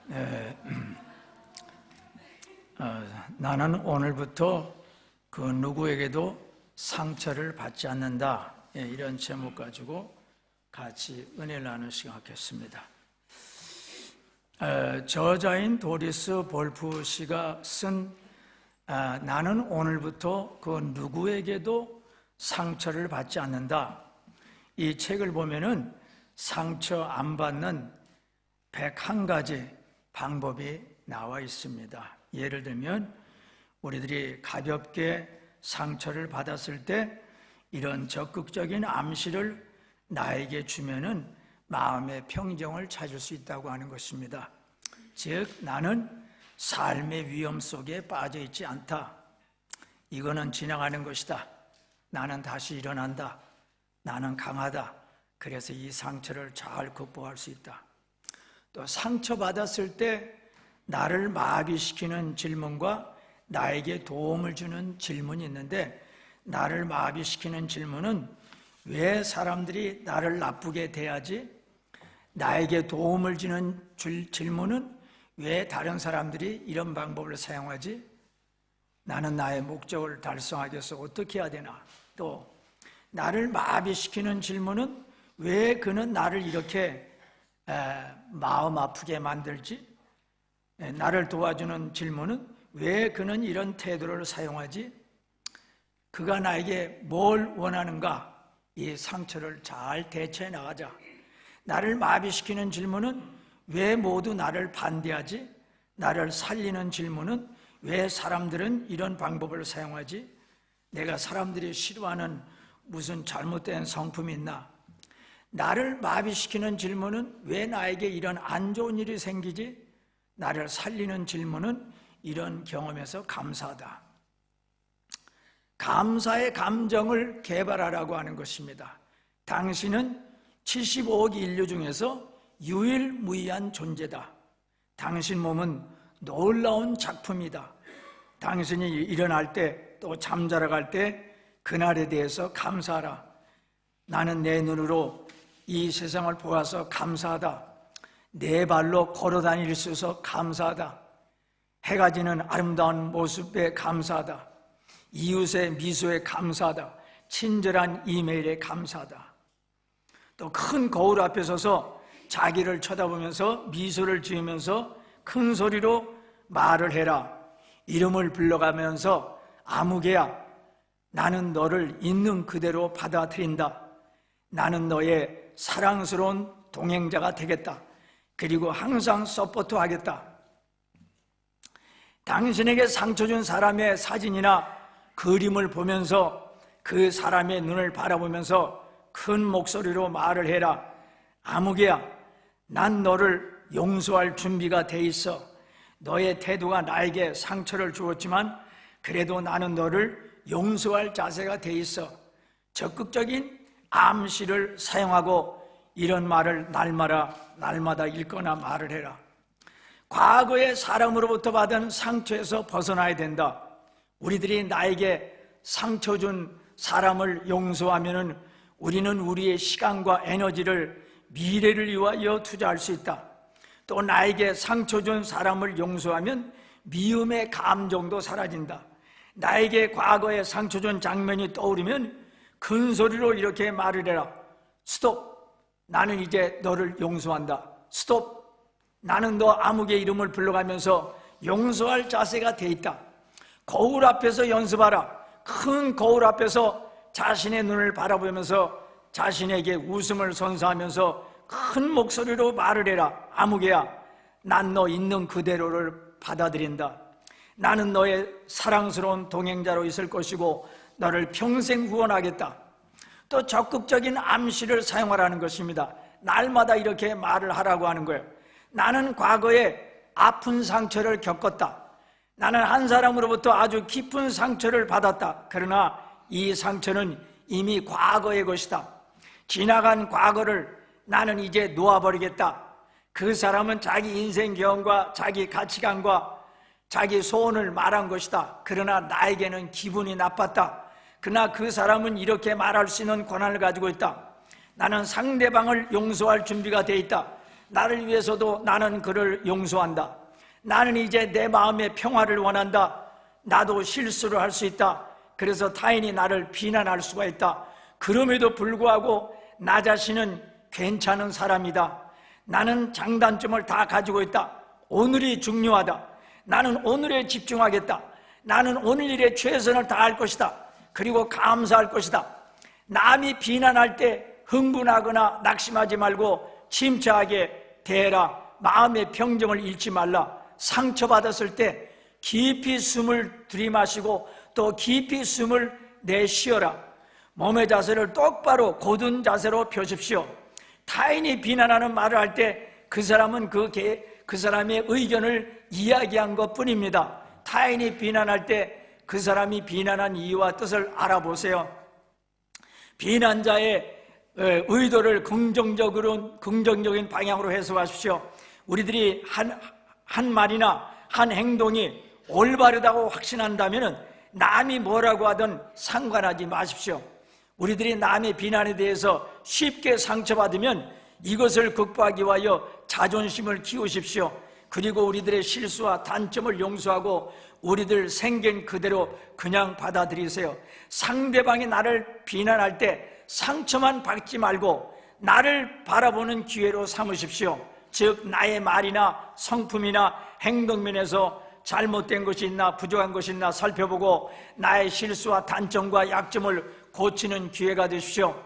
네, 나는 오늘부터 그 누구에게도 상처를 받지 않는다, 이런 제목 가지고 같이 은혜를 나누는 시간 갖겠습니다. 저자인 도리스 볼프 씨가 쓴 나는 오늘부터 그 누구에게도 상처를 받지 않는다, 이 책을 보면은 상처 안 받는 101가지 방법이 나와 있습니다. 예를 들면 우리들이 가볍게 상처를 받았을 때 이런 적극적인 암시를 나에게 주면은 마음의 평정을 찾을 수 있다고 하는 것입니다. 즉, 나는 삶의 위험 속에 빠져 있지 않다. 이거는 지나가는 것이다. 나는 다시 일어난다. 나는 강하다. 그래서 이 상처를 잘 극복할 수 있다. 또 상처받았을 때 나를 마비시키는 질문과 나에게 도움을 주는 질문이 있는데, 나를 마비시키는 질문은 왜 사람들이 나를 나쁘게 대하지? 나에게 도움을 주는 질문은 왜 다른 사람들이 이런 방법을 사용하지? 나는 나의 목적을 달성하기 위해서 어떻게 해야 되나? 또 나를 마비시키는 질문은 왜 그는 나를 이렇게 마음 아프게 만들지? 나를 도와주는 질문은 왜 그는 이런 태도를 사용하지? 그가 나에게 뭘 원하는가? 이 상처를 잘 대처해 나가자. 나를 마비시키는 질문은 왜 모두 나를 반대하지? 나를 살리는 질문은 왜 사람들은 이런 방법을 사용하지? 내가 사람들이 싫어하는 무슨 잘못된 성품이 있나? 나를 마비시키는 질문은 왜 나에게 이런 안 좋은 일이 생기지? 나를 살리는 질문은 이런 경험에서 감사하다. 감사의 감정을 개발하라고 하는 것입니다. 당신은 75억 인류 중에서 유일무이한 존재다. 당신 몸은 놀라운 작품이다. 당신이 일어날 때 또 잠자러 갈 때 그날에 대해서 감사하라. 나는 내 눈으로 이 세상을 보아서 감사하다. 내 발로 걸어 다닐 수 있어서 감사하다. 해가 지는 아름다운 모습에 감사하다. 이웃의 미소에 감사하다. 친절한 이메일에 감사하다. 또 큰 거울 앞에 서서 자기를 쳐다보면서 미소를 지으면서 큰 소리로 말을 해라. 이름을 불러가면서 아무개야, 나는 너를 있는 그대로 받아들인다. 나는 너의 사랑스러운 동행자가 되겠다. 그리고 항상 서포트하겠다. 당신에게 상처 준 사람의 사진이나 그림을 보면서 그 사람의 눈을 바라보면서 큰 목소리로 말을 해라. 아무개야, 난 너를 용서할 준비가 돼 있어. 너의 태도가 나에게 상처를 주었지만 그래도 나는 너를 용서할 자세가 돼 있어. 적극적인 암시를 사용하고 이런 말을 날마다 읽거나 말을 해라. 과거의 사람으로부터 받은 상처에서 벗어나야 된다. 우리들이 나에게 상처 준 사람을 용서하면은 우리는 우리의 시간과 에너지를 미래를 위하여 투자할 수 있다. 또 나에게 상처 준 사람을 용서하면 미움의 감정도 사라진다. 나에게 과거에 상처 준 장면이 떠오르면 큰 소리로 이렇게 말을 해라. 스톱! 나는 이제 너를 용서한다. 스톱! 나는 너 아무개 이름을 불러가면서 용서할 자세가 돼 있다. 거울 앞에서 연습하라. 큰 거울 앞에서 자신의 눈을 바라보면서 자신에게 웃음을 선사하면서 큰 목소리로 말을 해라. 아무개야, 난 너 있는 그대로를 받아들인다. 나는 너의 사랑스러운 동행자로 있을 것이고 너를 평생 후원하겠다. 또 적극적인 암시를 사용하라는 것입니다. 날마다 이렇게 말을 하라고 하는 거예요. 나는 과거에 아픈 상처를 겪었다. 나는 한 사람으로부터 아주 깊은 상처를 받았다. 그러나 이 상처는 이미 과거의 것이다. 지나간 과거를 나는 이제 놓아버리겠다. 그 사람은 자기 인생 경험과 자기 가치관과 자기 소원을 말한 것이다. 그러나 나에게는 기분이 나빴다. 그러나 그 사람은 이렇게 말할 수 있는 권한을 가지고 있다. 나는 상대방을 용서할 준비가 돼 있다. 나를 위해서도 나는 그를 용서한다. 나는 이제 내 마음의 평화를 원한다. 나도 실수를 할 수 있다. 그래서 타인이 나를 비난할 수가 있다. 그럼에도 불구하고 나 자신은 괜찮은 사람이다. 나는 장단점을 다 가지고 있다. 오늘이 중요하다. 나는 오늘에 집중하겠다. 나는 오늘 일에 최선을 다할 것이다. 그리고 감사할 것이다. 남이 비난할 때 흥분하거나 낙심하지 말고 침착하게 대해라. 마음의 평정을 잃지 말라. 상처받았을 때 깊이 숨을 들이마시고 또 깊이 숨을 내쉬어라. 몸의 자세를 똑바로 곧은 자세로 펴십시오. 타인이 비난하는 말을 할 때 그 사람은 그 사람의 의견을 이야기한 것뿐입니다. 타인이 비난할 때 그 사람이 비난한 이유와 뜻을 알아보세요. 비난자의 의도를 긍정적인 방향으로 해석하십시오. 우리들이 한 말이나 한 행동이 올바르다고 확신한다면 남이 뭐라고 하든 상관하지 마십시오. 우리들이 남의 비난에 대해서 쉽게 상처받으면 이것을 극복하기 위하여 자존심을 키우십시오. 그리고 우리들의 실수와 단점을 용서하고 우리들 생긴 그대로 그냥 받아들이세요. 상대방이 나를 비난할 때 상처만 받지 말고 나를 바라보는 기회로 삼으십시오. 즉 나의 말이나 성품이나 행동면에서 잘못된 것이 있나 부족한 것이 있나 살펴보고 나의 실수와 단점과 약점을 고치는 기회가 되십시오.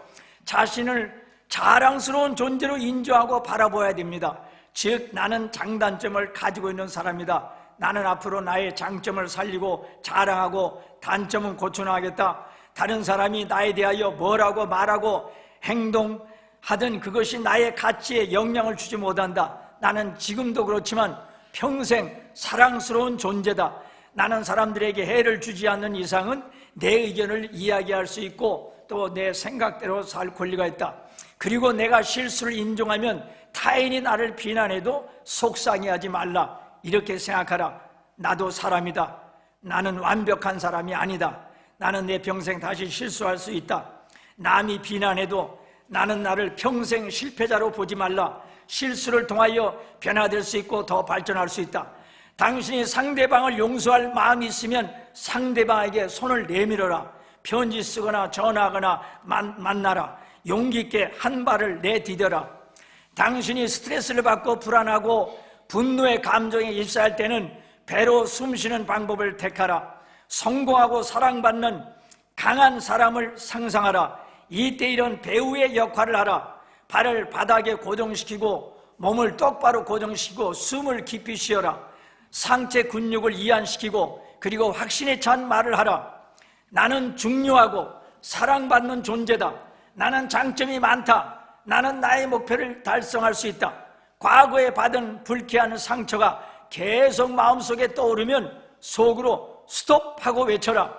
자신을 자랑스러운 존재로 인정하고 바라봐야 됩니다. 즉 나는 장단점을 가지고 있는 사람이다. 나는 앞으로 나의 장점을 살리고 자랑하고 단점은 고쳐나가겠다. 다른 사람이 나에 대하여 뭐라고 말하고 행동하든 그것이 나의 가치에 영향을 주지 못한다. 나는 지금도 그렇지만 평생 사랑스러운 존재다. 나는 사람들에게 해를 주지 않는 이상은 내 의견을 이야기할 수 있고 또 내 생각대로 살 권리가 있다. 그리고 내가 실수를 인정하면 타인이 나를 비난해도 속상해하지 말라. 이렇게 생각하라. 나도 사람이다. 나는 완벽한 사람이 아니다. 나는 내 평생 다시 실수할 수 있다. 남이 비난해도 나는 나를 평생 실패자로 보지 말라. 실수를 통하여 변화될 수 있고 더 발전할 수 있다. 당신이 상대방을 용서할 마음이 있으면 상대방에게 손을 내밀어라. 편지 쓰거나 전화하거나 만나라. 용기 있게 한 발을 내디뎌라. 당신이 스트레스를 받고 불안하고 분노의 감정에 휩싸일 때는 배로 숨쉬는 방법을 택하라. 성공하고 사랑받는 강한 사람을 상상하라. 이때 이런 배우의 역할을 하라. 발을 바닥에 고정시키고 몸을 똑바로 고정시키고 숨을 깊이 쉬어라. 상체 근육을 이완시키고 그리고 확신에 찬 말을 하라. 나는 중요하고 사랑받는 존재다. 나는 장점이 많다. 나는 나의 목표를 달성할 수 있다. 과거에 받은 불쾌한 상처가 계속 마음속에 떠오르면 속으로 스톱하고 외쳐라.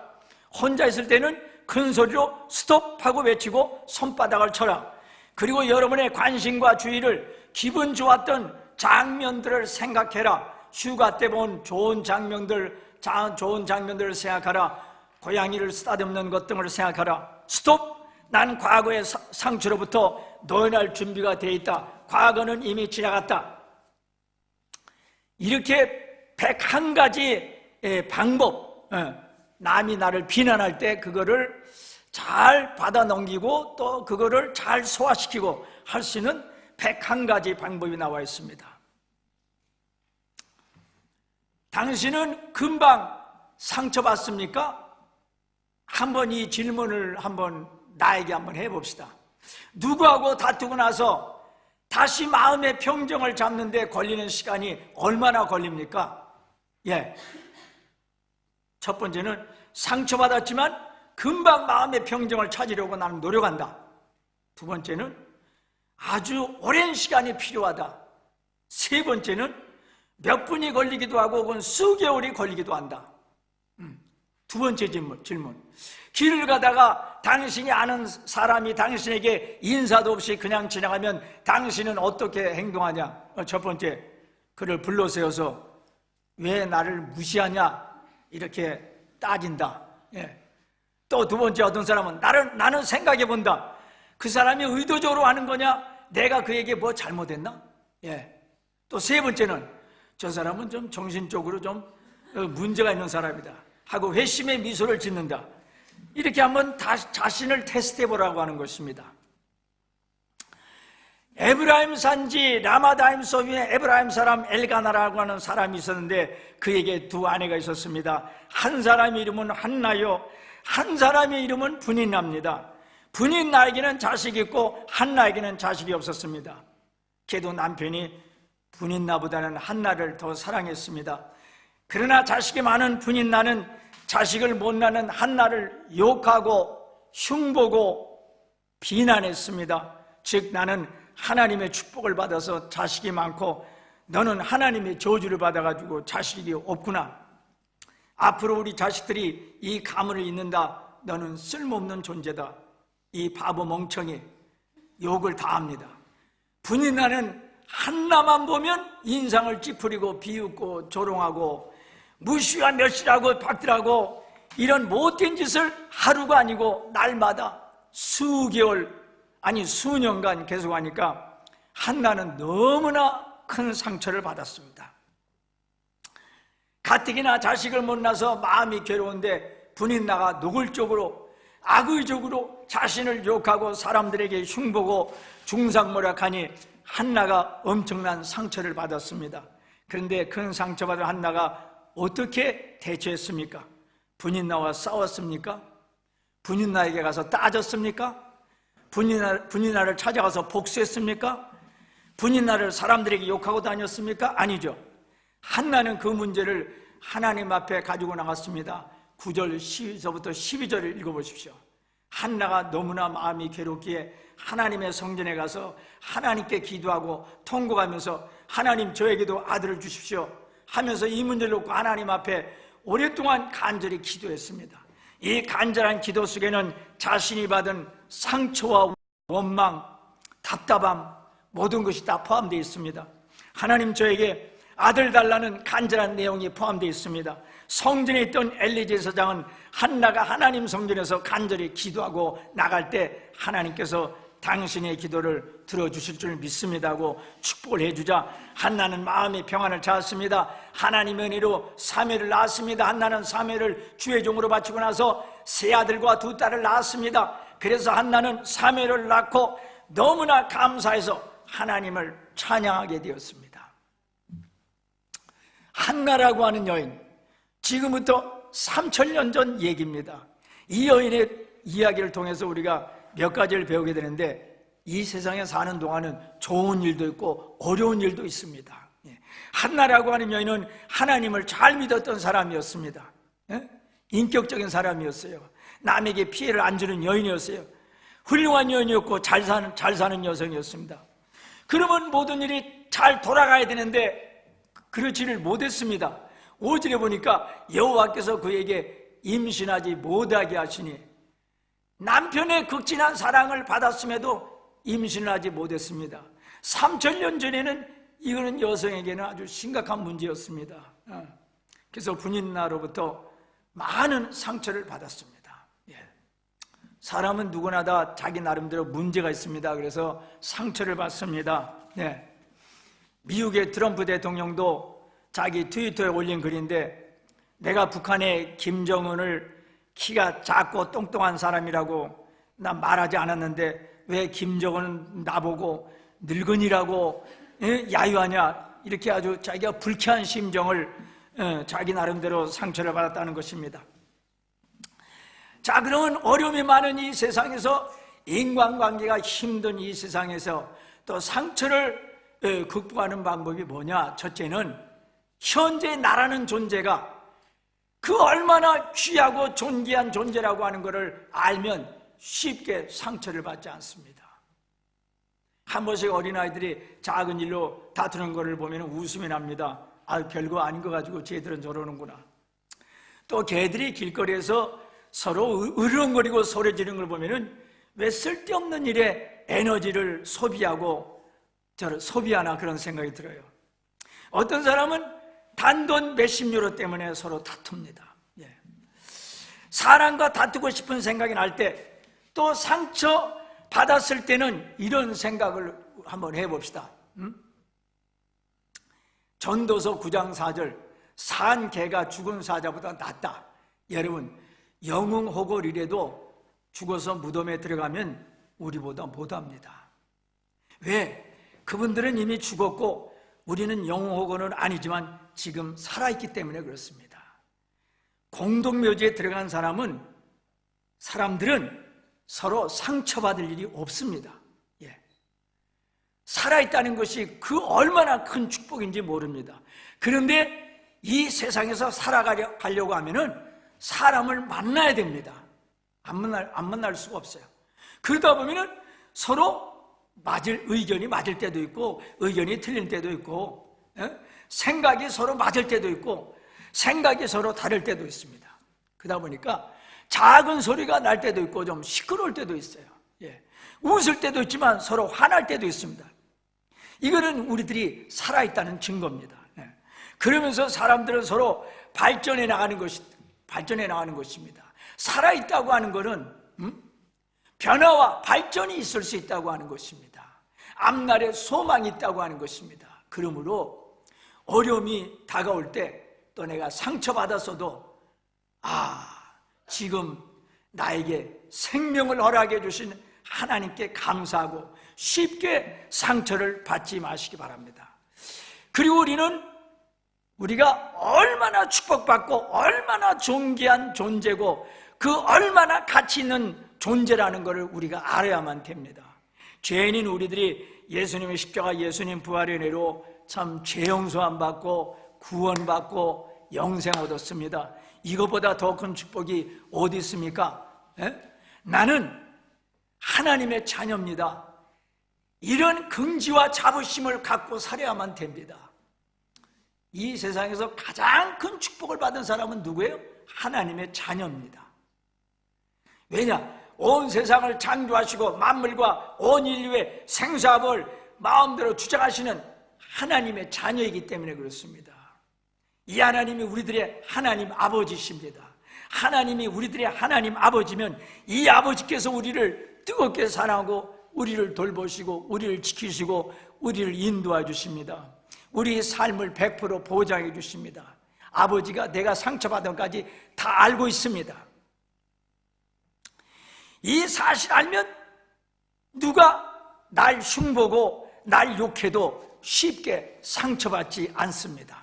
혼자 있을 때는 큰 소리로 스톱하고 외치고 손바닥을 쳐라. 그리고 여러분의 관심과 주의를 기분 좋았던 장면들을 생각해라. 휴가 때 본 좋은 장면들을 생각하라. 고양이를 쓰다듬는 것 등을 생각하라. 스톱! 난 과거의 상처로부터 노연할 준비가 되어 있다. 과거는 이미 지나갔다. 이렇게 101가지 방법, 남이 나를 비난할 때 그거를 잘 받아 넘기고 또 그거를 잘 소화시키고 할 수 있는 101가지 방법이 나와 있습니다. 당신은 금방 상처받습니까? 한번 이 질문을 나에게 한번 해봅시다. 누구하고 다투고 나서 다시 마음의 평정을 잡는데 걸리는 시간이 얼마나 걸립니까? 첫 번째는 상처받았지만 금방 마음의 평정을 찾으려고 나는 노력한다. 두 번째는 아주 오랜 시간이 필요하다. 세 번째는 몇 분이 걸리기도 하고 혹은 수개월이 걸리기도 한다. 두 번째 질문. 길을 가다가 당신이 아는 사람이 당신에게 인사도 없이 그냥 지나가면 당신은 어떻게 행동하냐? 첫 번째, 그를 불러세워서 왜 나를 무시하냐? 이렇게 따진다. 또 두 번째, 어떤 사람은 나는 생각해 본다. 그 사람이 의도적으로 하는 거냐? 내가 그에게 뭐 잘못했나? 또 세 번째는 저 사람은 좀 정신적으로 좀 문제가 있는 사람이다 하고 회심의 미소를 짓는다. 이렇게 한번 자신을 테스트해 보라고 하는 것입니다. 에브라임 산지 라마다임 소비에 에브라임 사람 엘가나라고 하는 사람이 있었는데 그에게 두 아내가 있었습니다. 한 사람의 이름은 한나요, 한 사람의 이름은 분인나입니다. 분인나에게는 자식이 있고 한나에게는 자식이 없었습니다. 걔도 남편이 분인나보다는 한나를 더 사랑했습니다. 그러나 자식이 많은 분인나는 자식을 못 낳는 한나를 욕하고 흉보고 비난했습니다. 즉 나는 하나님의 축복을 받아서 자식이 많고 너는 하나님의 저주를 받아가지고 자식이 없구나. 앞으로 우리 자식들이 이 가문을 잇는다. 너는 쓸모없는 존재다. 이 바보 멍청이 욕을 다 합니다. 분인나는 한나만 보면 인상을 찌푸리고 비웃고 조롱하고 무시한 멸시라고 받더라고. 이런 못된 짓을 하루가 아니고 날마다 수개월 아니 수년간 계속하니까 한나는 너무나 큰 상처를 받았습니다. 가뜩이나 자식을 못 낳아서 마음이 괴로운데 분인나가 노골적으로 악의적으로 자신을 욕하고 사람들에게 흉보고 중상모략하니 한나가 엄청난 상처를 받았습니다. 그런데 큰 상처받은 한나가 어떻게 대처했습니까? 분인나와 싸웠습니까? 분인나에게 가서 따졌습니까? 분인나를 찾아가서 복수했습니까? 분인나를 사람들에게 욕하고 다녔습니까? 아니죠. 한나는 그 문제를 하나님 앞에 가지고 나갔습니다. 9절 12절부터 12절을 읽어보십시오. 한나가 너무나 마음이 괴롭기에 하나님의 성전에 가서 하나님께 기도하고 통곡하면서 하나님 저에게도 아들을 주십시오 하면서 이 문제를 놓고 하나님 앞에 오랫동안 간절히 기도했습니다. 이 간절한 기도 속에는 자신이 받은 상처와 원망, 답답함 모든 것이 다 포함되어 있습니다. 하나님 저에게 아들 달라는 간절한 내용이 포함되어 있습니다. 성전에 있던 엘리 제사장은 한나가 하나님 성전에서 간절히 기도하고 나갈 때 하나님께서 당신의 기도를 들어주실 줄 믿습니다고 축복을 해주자 한나는 마음의 평안을 찾았습니다. 하나님의 은혜로 사무엘을 낳았습니다. 한나는 사무엘을 주의 종으로 바치고 나서 세 아들과 두 딸을 낳았습니다. 그래서 한나는 사무엘을 낳고 너무나 감사해서 하나님을 찬양하게 되었습니다. 한나라고 하는 여인, 지금부터 3000년 전 얘기입니다. 이 여인의 이야기를 통해서 우리가 몇 가지를 배우게 되는데 이 세상에 사는 동안은 좋은 일도 있고 어려운 일도 있습니다. 한나라고 하는 여인은 하나님을 잘 믿었던 사람이었습니다. 인격적인 사람이었어요. 남에게 피해를 안 주는 여인이었어요. 훌륭한 여인이었고 잘 사는 여성이었습니다. 그러면 모든 일이 잘 돌아가야 되는데 그렇지를 못했습니다. 5절에 보니까 여호와께서 그에게 임신하지 못하게 하시니 남편의 극진한 사랑을 받았음에도 임신을 하지 못했습니다. 3000년 전에는 이거는 여성에게는 아주 심각한 문제였습니다. 그래서 분인나로부터 많은 상처를 받았습니다. 사람은 누구나 다 자기 나름대로 문제가 있습니다. 그래서 상처를 받습니다. 미국의 트럼프 대통령도 자기 트위터에 올린 글인데 내가 북한의 김정은을 키가 작고 똥똥한 사람이라고 나 말하지 않았는데 왜 김정은은 나보고 늙은이라고 야유하냐 이렇게 아주 자기가 불쾌한 심정을 자기 나름대로 상처를 받았다는 것입니다. 자, 그러면 어려움이 많은 이 세상에서 인간관계가 힘든 이 세상에서 또 상처를 극복하는 방법이 뭐냐? 첫째는 현재 나라는 존재가 그 얼마나 귀하고 존귀한 존재라고 하는 것을 알면 쉽게 상처를 받지 않습니다. 한 번씩 어린아이들이 작은 일로 다투는 것을 보면 웃음이 납니다. 아, 별거 아닌 거 가지고 쟤들은 저러는구나. 또 개들이 길거리에서 서로 으르렁거리고 소리 지르는 걸 보면 왜 쓸데없는 일에 에너지를 소비하나 그런 생각이 들어요. 어떤 사람은 단돈 몇십 유로 때문에 서로 다툽니다. 사람과 다투고 싶은 생각이 날 때 또 상처 받았을 때는 이런 생각을 한번 해봅시다. 전도서 9장 4절 산 개가 죽은 사자보다 낫다. 여러분, 영웅호걸이라도 죽어서 무덤에 들어가면 우리보다 못합니다. 왜? 그분들은 이미 죽었고 우리는 영웅호걸은 아니지만 지금 살아있기 때문에 그렇습니다. 공동묘지에 들어간 사람들은 서로 상처받을 일이 없습니다. 예. 살아있다는 것이 그 얼마나 큰 축복인지 모릅니다. 그런데 이 세상에서 살아가려고 하면은 사람을 만나야 됩니다. 안 만날 수가 없어요. 그러다 보면은 서로 의견이 맞을 때도 있고, 의견이 틀릴 때도 있고, 생각이 서로 맞을 때도 있고, 생각이 서로 다를 때도 있습니다. 그러다 보니까 작은 소리가 날 때도 있고 좀 시끄러울 때도 있어요. 예. 웃을 때도 있지만 서로 화날 때도 있습니다. 이거는 우리들이 살아있다는 증거입니다. 예. 그러면서 사람들은 서로 발전해 나가는 것입니다. 살아있다고 하는 것은 변화와 발전이 있을 수 있다고 하는 것입니다. 앞날에 소망이 있다고 하는 것입니다. 그러므로 어려움이 다가올 때 또 내가 상처받았어도 지금 나에게 생명을 허락해 주신 하나님께 감사하고 쉽게 상처를 받지 마시기 바랍니다. 그리고 우리가 얼마나 축복받고 얼마나 존귀한 존재고 그 얼마나 가치 있는 존재라는 것을 우리가 알아야만 됩니다. 죄인인 우리들이 예수님의 십자가, 예수님 부활의 은혜로 참 죄 용서함 받고 구원받고 영생 얻었습니다. 이것보다 더 큰 축복이 어디 있습니까? 나는 하나님의 자녀입니다. 이런 긍지와 자부심을 갖고 살아야만 됩니다. 이 세상에서 가장 큰 축복을 받은 사람은 누구예요? 하나님의 자녀입니다. 왜냐? 온 세상을 창조하시고 만물과 온 인류의 생사업을 마음대로 주장하시는 하나님의 자녀이기 때문에 그렇습니다. 이 하나님이 우리들의 하나님 아버지십니다. 하나님이 우리들의 하나님 아버지면 이 아버지께서 우리를 뜨겁게 사랑하고 우리를 돌보시고 우리를 지키시고 우리를 인도해 주십니다. 우리 삶을 100% 보장해 주십니다. 아버지가 내가 상처받은 것까지 다 알고 있습니다. 이 사실 알면 누가 날 흉보고 날 욕해도 쉽게 상처받지 않습니다.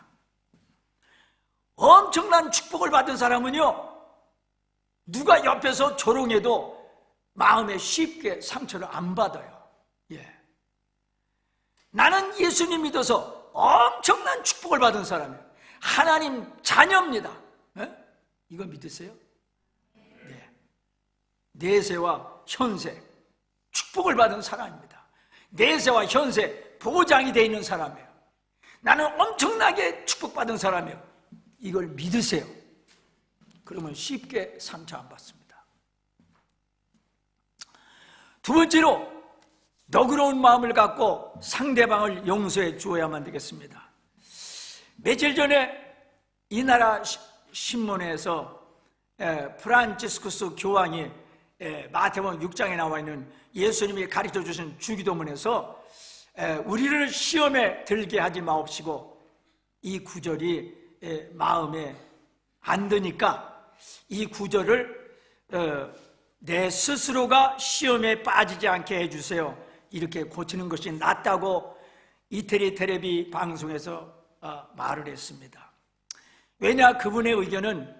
엄청난 축복을 받은 사람은요, 누가 옆에서 조롱해도 마음에 쉽게 상처를 안 받아요. 예. 나는 예수님 믿어서 엄청난 축복을 받은 사람이에요. 하나님 자녀입니다. 예? 이거 믿으세요? 네. 내세와 현세 축복을 받은 사람입니다. 내세와 현세 보장이 되어 있는 사람이에요. 나는 엄청나게 축복받은 사람이에요. 이걸 믿으세요. 그러면 쉽게 상처 안 받습니다. 두 번째로 너그러운 마음을 갖고 상대방을 용서해 주어야만 되겠습니다. 며칠 전에 이 나라 신문에서 프란치스쿠스 교황이 마태복음 6장에 나와 있는 예수님이 가르쳐 주신 주기도문에서 우리를 시험에 들게 하지 마옵시고, 이 구절이 마음에 안 드니까 이 구절을 내 스스로가 시험에 빠지지 않게 해주세요, 이렇게 고치는 것이 낫다고 이태리 텔레비 방송에서 말을 했습니다. 왜냐, 그분의 의견은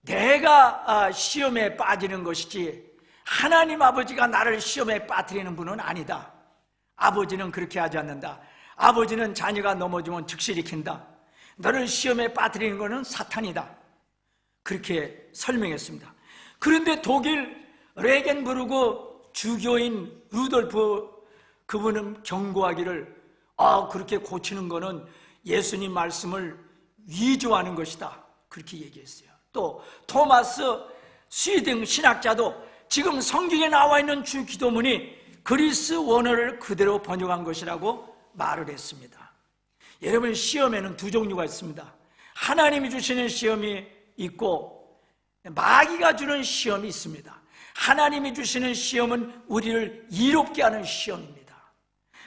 내가 시험에 빠지는 것이지 하나님 아버지가 나를 시험에 빠뜨리는 분은 아니다. 아버지는 그렇게 하지 않는다. 아버지는 자녀가 넘어지면 즉시 일으킨다. 너를 시험에 빠뜨리는 것은 사탄이다. 그렇게 설명했습니다. 그런데 독일 레겐부르크 주교인 루돌프 그분은 경고하기를 그렇게 고치는 것은 예수님 말씀을 위조하는 것이다, 그렇게 얘기했어요. 또 토마스 스위등 신학자도 지금 성경에 나와 있는 주기도문이 그리스 원어를 그대로 번역한 것이라고 말을 했습니다. 여러분, 시험에는 두 종류가 있습니다. 하나님이 주시는 시험이 있고 마귀가 주는 시험이 있습니다. 하나님이 주시는 시험은 우리를 이롭게 하는 시험입니다.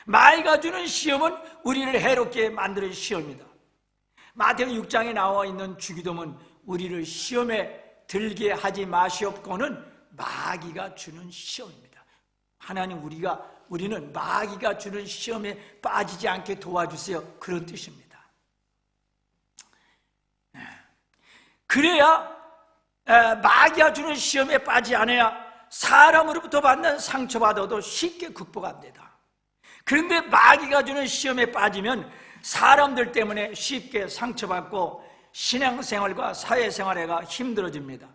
마귀가 주는 시험은 우리를 해롭게 만드는 시험이다. 마태복 6장에 나와 있는 주기도문 우리를 시험에 들게 하지 마시옵고는 마귀가 주는 시험입니다. 하나님 우리는 마귀가 주는 시험에 빠지지 않게 도와주세요. 그런 뜻입니다. 그래야 마귀가 주는 시험에 빠지지 않아야 사람으로부터 받는 상처받아도 쉽게 극복 안 된다. 그런데 마귀가 주는 시험에 빠지면 사람들 때문에 쉽게 상처받고 신앙생활과 사회생활에가 힘들어집니다.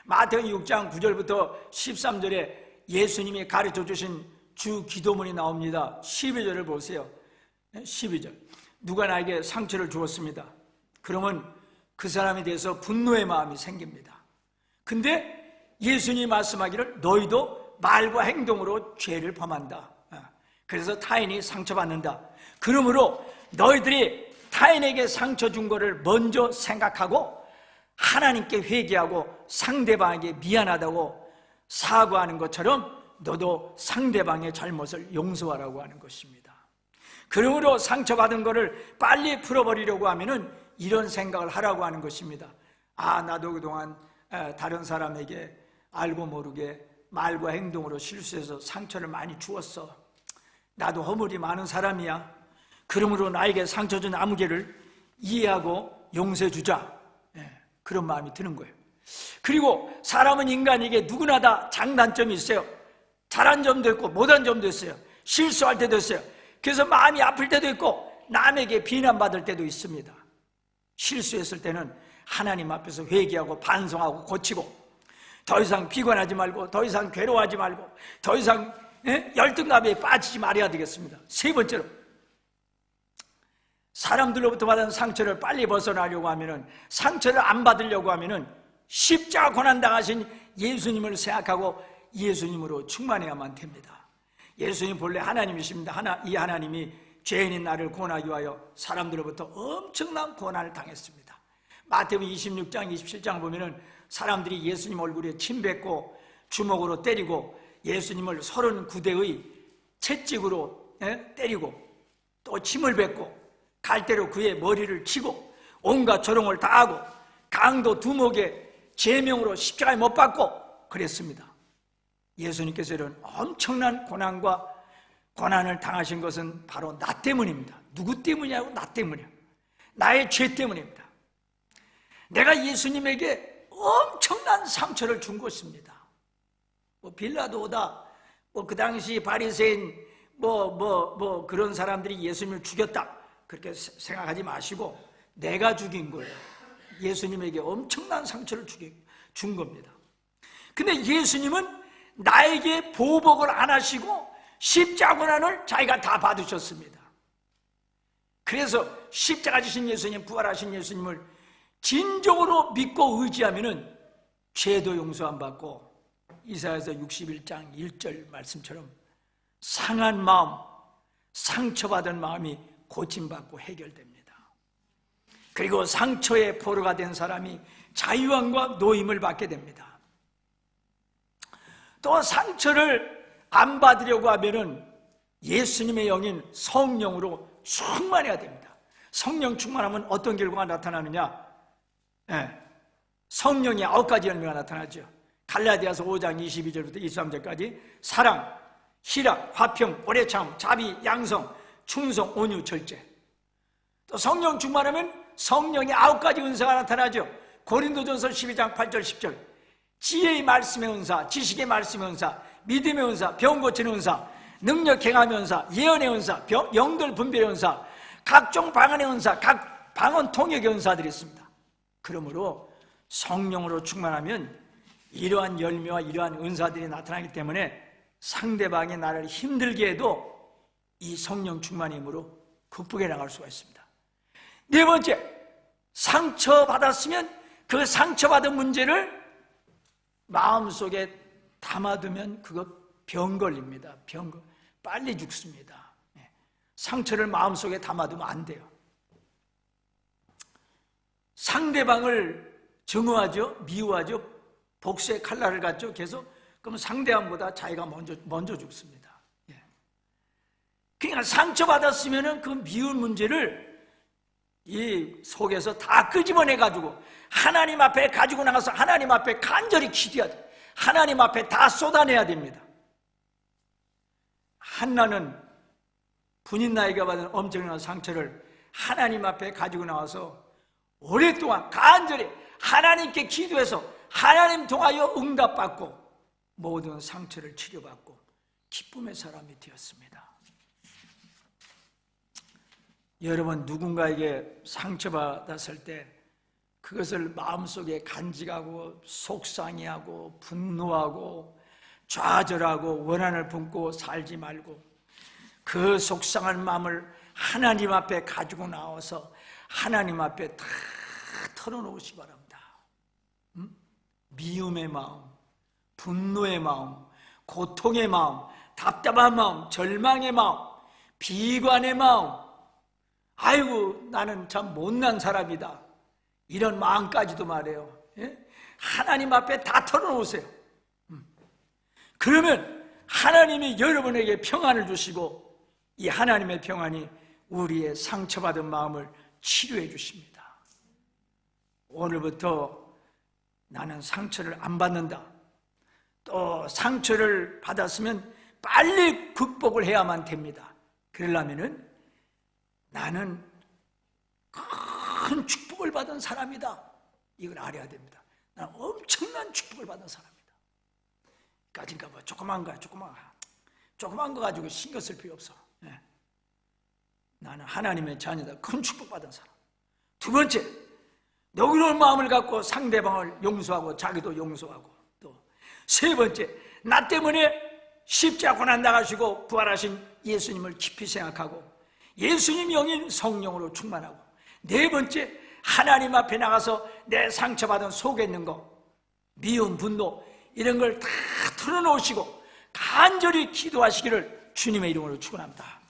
마태복음 6장 9절부터 13절에 예수님이 가르쳐 주신 주 기도문이 나옵니다. 12절을 보세요. 12절. 누가 나에게 상처를 주었습니다. 그러면 그 사람에 대해서 분노의 마음이 생깁니다. 근데 예수님이 말씀하기를 너희도 말과 행동으로 죄를 범한다. 그래서 타인이 상처받는다. 그러므로 너희들이 타인에게 상처 준 거를 먼저 생각하고 하나님께 회개하고 상대방에게 미안하다고 사과하는 것처럼 너도 상대방의 잘못을 용서하라고 하는 것입니다. 그러므로 상처받은 거를 빨리 풀어버리려고 하면은 이런 생각을 하라고 하는 것입니다. 나도 그동안 다른 사람에게 알고 모르게 말과 행동으로 실수해서 상처를 많이 주었어. 나도 허물이 많은 사람이야. 그러므로 나에게 상처 준 아무개를 이해하고 용서해 주자. 그런 마음이 드는 거예요. 그리고 사람은 인간에게 누구나 다 장단점이 있어요. 잘한 점도 있고 못한 점도 있어요. 실수할 때도 있어요. 그래서 마음이 아플 때도 있고 남에게 비난받을 때도 있습니다. 실수했을 때는 하나님 앞에서 회개하고 반성하고 고치고 더 이상 비관하지 말고 더 이상 괴로워하지 말고 더 이상 열등감에 빠지지 말아야 되겠습니다. 세 번째로 사람들로부터 받은 상처를 빨리 벗어나려고 하면은 상처를 안 받으려고 하면은 십자가 고난 당하신 예수님을 생각하고 예수님으로 충만해야만 됩니다. 예수님 본래 하나님이십니다. 이 하나님이 죄인인 나를 구원하기 위하여 사람들로부터 엄청난 고난을 당했습니다. 마태복음 26장 27장 보면은 사람들이 예수님 얼굴에 침 뱉고 주먹으로 때리고 예수님을 39대의 채찍으로 때리고 또 침을 뱉고 갈대로 그의 머리를 치고 온갖 조롱을 다 하고 강도 두목에 제명으로 십자가에 못 박고 그랬습니다. 예수님께서는 엄청난 고난을 당하신 것은 바로 나 때문입니다. 누구 때문이냐고? 나 때문이야. 나의 죄 때문입니다. 내가 예수님에게 엄청난 상처를 준 것입니다. 빌라도다, 그 당시 바리새인, 그런 사람들이 예수님을 죽였다. 그렇게 생각하지 마시고 내가 죽인 거예요. 예수님에게 엄청난 상처를 준 겁니다. 근데 예수님은 나에게 보복을 안 하시고 십자가 고난을 자기가 다 받으셨습니다. 그래서 십자가 지신 예수님, 부활하신 예수님을 진정으로 믿고 의지하면은 죄도 용서 안 받고 이사야서 61장 1절 말씀처럼 상한 마음, 상처받은 마음이 고침받고 해결됩니다. 그리고 상처의 포로가 된 사람이 자유함과 노임을 받게 됩니다. 또 상처를 안 받으려고 하면은 예수님의 영인 성령으로 충만해야 됩니다. 성령 충만하면 어떤 결과가 나타나느냐? 성령이 9가지 열매가 나타나죠. 갈라디아서 5장 22절부터 23절까지 사랑, 희락, 화평, 오래참, 자비, 양성, 충성, 온유, 절제. 또 성령 충만하면 성령의 9가지 은사가 나타나죠. 고린도전서 12장 8절 10절 지혜의 말씀의 은사, 지식의 말씀의 은사, 믿음의 은사, 병 고치는 은사, 능력 행함의 은사, 예언의 은사, 영들 분별의 은사, 각종 방언의 은사, 각 방언 통역의 은사들이 있습니다. 그러므로 성령으로 충만하면 이러한 열매와 이러한 은사들이 나타나기 때문에 상대방이 나를 힘들게 해도 이 성령 충만의 힘으로 극복해 나갈 수가 있습니다. 네 번째, 상처받았으면 그 상처받은 문제를 마음속에 담아두면 그거 병 걸립니다. 빨리 죽습니다. 상처를 마음속에 담아두면 안 돼요. 상대방을 증오하죠, 미워하죠, 복수의 칼날을 갖죠. 계속 그러면 상대방보다 자기가 먼저 죽습니다. 그러니까 상처받았으면은 그 미운 문제를 이 속에서 다 끄집어내가지고 하나님 앞에 가지고 나가서 하나님 앞에 간절히 기도해야 돼. 하나님 앞에 다 쏟아내야 됩니다. 한나는 분인 나이가 받은 엄청난 상처를 하나님 앞에 가지고 나와서 오랫동안 간절히 하나님께 기도해서 하나님 통하여 응답받고 모든 상처를 치료받고 기쁨의 사람이 되었습니다. 여러분, 누군가에게 상처받았을 때 그것을 마음속에 간직하고 속상해하고 분노하고 좌절하고 원한을 품고 살지 말고 그 속상한 마음을 하나님 앞에 가지고 나와서 하나님 앞에 다 털어놓으시기 바랍니다. 미움의 마음, 분노의 마음, 고통의 마음, 답답한 마음, 절망의 마음, 비관의 마음, 아이고 나는 참 못난 사람이다, 이런 마음까지도 말해요. 하나님 앞에 다 털어놓으세요. 그러면 하나님이 여러분에게 평안을 주시고 이 하나님의 평안이 우리의 상처받은 마음을 치료해 주십니다. 오늘부터 나는 상처를 안 받는다. 또 상처를 받았으면 빨리 극복을 해야만 됩니다. 그러려면은 나는 큰 축복을 받은 사람이다, 이걸 알아야 됩니다. 나는 엄청난 축복을 받은 사람이다. 그러니까 뭐 조그만 거 가지고 신경 쓸 필요 없어. 나는 하나님의 자녀다, 큰 축복 받은 사람. 두 번째, 너그러운 마음을 갖고 상대방을 용서하고 자기도 용서하고, 또 세 번째, 나 때문에 십자가 고난 당하시고 부활하신 예수님을 깊이 생각하고 예수님 영인 성령으로 충만하고, 네 번째, 하나님 앞에 나가서 내 상처받은 속에 있는 거, 미움, 분노 이런 걸 다 털어놓으시고 간절히 기도하시기를 주님의 이름으로 축원합니다.